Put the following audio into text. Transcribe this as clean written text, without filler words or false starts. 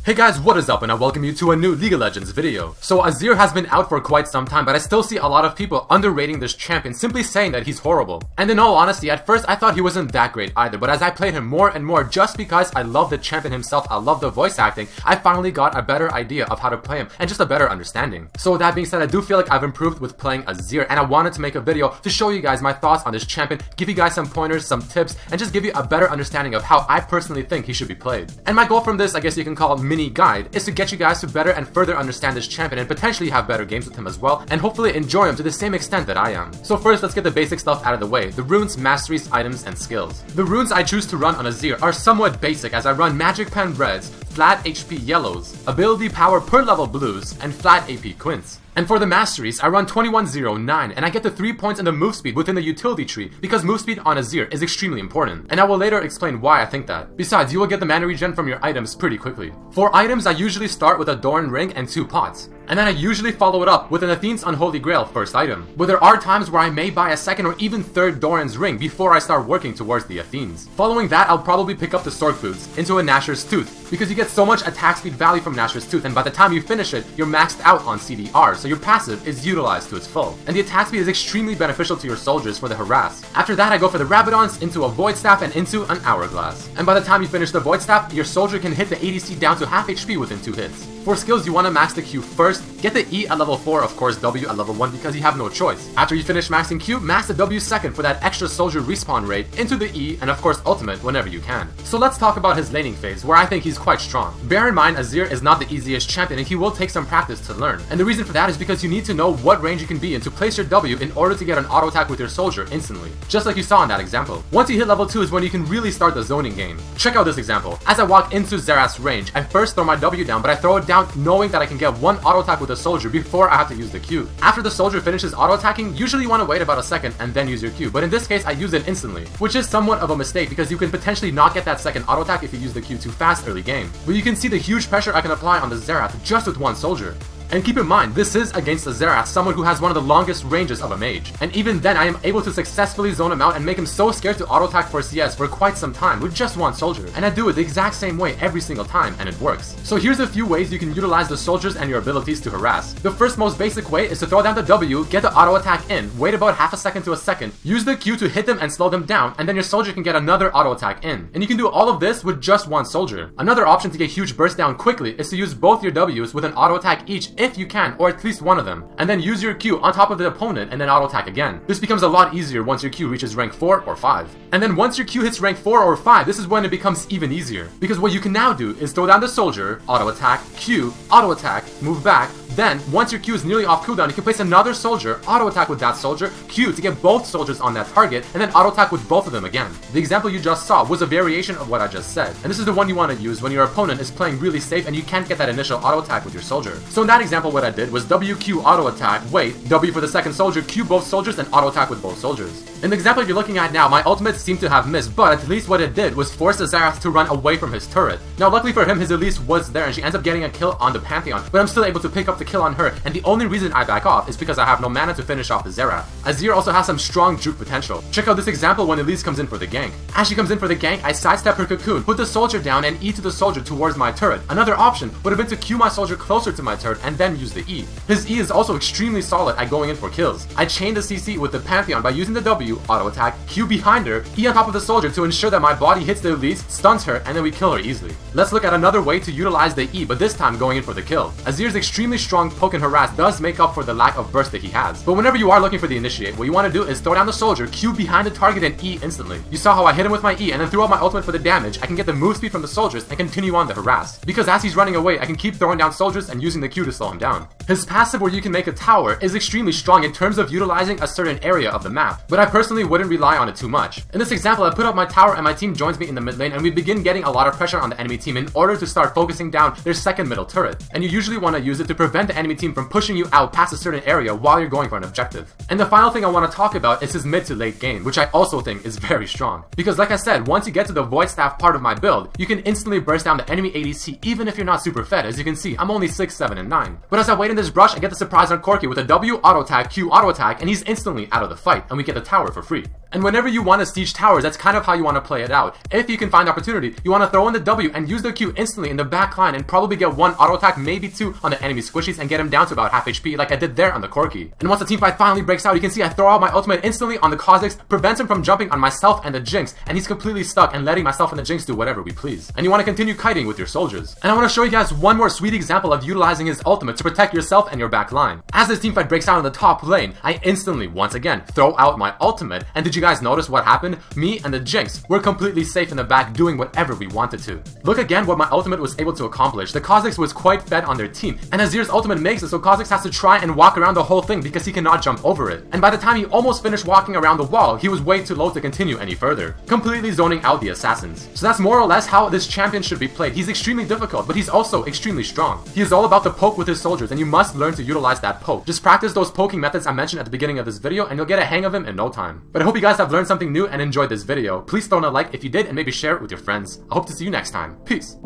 Hey guys, what is up, and I welcome you to a new League of Legends video. So Azir has been out for quite some time, but I still see a lot of people underrating this champion, simply saying that he's horrible. And in all honesty, at first I thought he wasn't that great either, but as I played him more and more, just because I love the champion himself, I love the voice acting, I finally got a better idea of how to play him, and just a better understanding. So with that being said, I do feel like I've improved with playing Azir, and I wanted to make a video to show you guys my thoughts on this champion, give you guys some pointers, some tips, and just give you a better understanding of how I personally think he should be played. And my goal from this, I guess you can call it mini guide, is to get you guys to better and further understand this champion and potentially have better games with him as well, and hopefully enjoy him to the same extent that I am. So first, let's get the basic stuff out of the way: the runes, masteries, items, and skills. The runes I choose to run on Azir are somewhat basic, as I run Magic Pen Reds, flat HP Yellows, ability power per level Blues, and flat AP Quints. And for the masteries, I run 2109, and I get the 3 points and the move speed within the utility tree, because move speed on Azir is extremely important, and I will later explain why I think that. Besides, you will get the mana regen from your items pretty quickly. For items, I usually start with a Doran ring and 2 pots, and then I usually follow it up with an Athene's Unholy Grail first item. But there are times where I may buy a second or even third Doran's ring before I start working towards the Athenes. Following that, I'll probably pick up the Stork Boots into a Nashor's Tooth, because you get so much attack speed value from Nashor's Tooth, and by the time you finish it, you're maxed out on CDR, so your passive is utilized to its full. And the attack speed is extremely beneficial to your soldiers for the harass. After that, I go for the Rabadons, into a Void Staff, and into an Hourglass. And by the time you finish the Void Staff, your soldier can hit the ADC down to half HP within 2 hits. For skills, you want to max the Q first, get the E at level 4, of course W at level 1 because you have no choice. After you finish maxing Q, max the W second for that extra soldier respawn rate, into the E, and of course ultimate whenever you can. So let's talk about his laning phase, where I think he's quite strong. Bear in mind, Azir is not the easiest champion and he will take some practice to learn. And the reason for that is because you need to know what range you can be in to place your W in order to get an auto attack with your soldier instantly. Just like you saw in that example. Once you hit level 2 is when you can really start the zoning game. Check out this example. As I walk into Xerath's range, I first throw my W down, but I throw it down knowing that I can get one auto attack with a soldier before I have to use the Q. After the soldier finishes auto attacking, usually you want to wait about a second and then use your Q, but in this case I use it instantly, which is somewhat of a mistake because you can potentially not get that second auto attack if you use the Q too fast early game. But you can see the huge pressure I can apply on the Xerath just with one soldier. And keep in mind, this is against a Xerath, someone who has one of the longest ranges of a mage. And even then, I am able to successfully zone him out and make him so scared to auto-attack for CS for quite some time with just one soldier. And I do it the exact same way every single time, and it works. So here's a few ways you can utilize the soldiers and your abilities to harass. The first most basic way is to throw down the W, get the auto-attack in, wait about half a second to a second, use the Q to hit them and slow them down, and then your soldier can get another auto-attack in. And you can do all of this with just one soldier. Another option to get huge burst down quickly is to use both your Ws with an auto-attack each if you can, or at least one of them, and then use your Q on top of the opponent and then auto attack again. This becomes a lot easier once your Q reaches rank 4 or 5. And then once your Q hits rank 4 or 5, this is when it becomes even easier, because what you can now do is throw down the soldier, auto attack, Q, auto attack, move back. Then, once your Q is nearly off cooldown, you can place another soldier, auto-attack with that soldier, Q to get both soldiers on that target, and then auto-attack with both of them again. The example you just saw was a variation of what I just said, and this is the one you want to use when your opponent is playing really safe and you can't get that initial auto-attack with your soldier. So in that example, what I did was WQ auto-attack, wait, W for the second soldier, Q both soldiers, and auto-attack with both soldiers. In the example you're looking at now, my ultimate seemed to have missed, but at least what it did was force the Xerath to run away from his turret. Now luckily for him, his Elise was there and she ends up getting a kill on the Pantheon, but I'm still able to pick up the kill on her, and the only reason I back off is because I have no mana to finish off the Xerath. Azir also has some strong juke potential. Check out this example when Elise comes in for the gank. As she comes in for the gank, I sidestep her cocoon, put the soldier down, and E to the soldier towards my turret. Another option would have been to Q my soldier closer to my turret and then use the E. His E is also extremely solid at going in for kills. I chain the CC with the Pantheon by using the W, auto attack, Q behind her, E on top of the soldier to ensure that my body hits the Elise, stuns her, and then we kill her easily. Let's look at another way to utilize the E, but this time going in for the kill. Azir's extremely strong poke and harass does make up for the lack of burst that he has. But whenever you are looking for the initiate, what you want to do is throw down the soldier, Q behind the target, and E instantly. You saw how I hit him with my E and then threw out my ultimate for the damage. I can get the move speed from the soldiers and continue on the harass. Because as he's running away, I can keep throwing down soldiers and using the Q to slow him down. His passive, where you can make a tower, is extremely strong in terms of utilizing a certain area of the map, but I personally wouldn't rely on it too much. In this example, I put up my tower and my team joins me in the mid lane, and we begin getting a lot of pressure on the enemy team in order to start focusing down their second middle turret. And you usually want to use it to prevent the enemy team from pushing you out past a certain area while you're going for an objective. And the final thing I want to talk about is his mid to late game, which I also think is very strong. Because like I said, once you get to the Void Staff part of my build, you can instantly burst down the enemy ADC even if you're not super fed. As you can see, I'm only 6, 7, and 9. But as I wait in this brush, I get the surprise on Corki with a W auto attack, Q auto attack, and he's instantly out of the fight, and we get the tower for free. And whenever you want to siege towers, that's kind of how you want to play it out. If you can find opportunity, you want to throw in the W and use the Q instantly in the back line and probably get 1 auto attack, maybe 2 on the enemy squishies and get him down to about half HP like I did there on the Corki. And once the team fight finally breaks out, you can see I throw out my ultimate instantly on the Kha'Zix, prevents him from jumping on myself and the Jinx, and he's completely stuck and letting myself and the Jinx do whatever we please. And you want to continue kiting with your soldiers. And I want to show you guys one more sweet example of utilizing his ultimate to protect yourself and your back line. As this team fight breaks out in the top lane, I instantly, once again, throw out my ultimate, and did you guys notice what happened? Me and the Jinx were completely safe in the back doing whatever we wanted to. Look again what my ultimate was able to accomplish. The Kha'Zix was quite fed on their team, and Azir's ultimate makes it so Kha'Zix has to try and walk around the whole thing because he cannot jump over it. And by the time he almost finished walking around the wall, he was way too low to continue any further, completely zoning out the assassins. So that's more or less how this champion should be played. He's extremely difficult, but he's also extremely strong. He is all about the poke with his soldiers, and you must learn to utilize that poke. Just practice those poking methods I mentioned at the beginning of this video, and you'll get a hang of him in no time. But I hope you guys have learned something new and enjoyed this video. Please throw in a like if you did, and maybe share it with your friends. I hope to see you next time. Peace.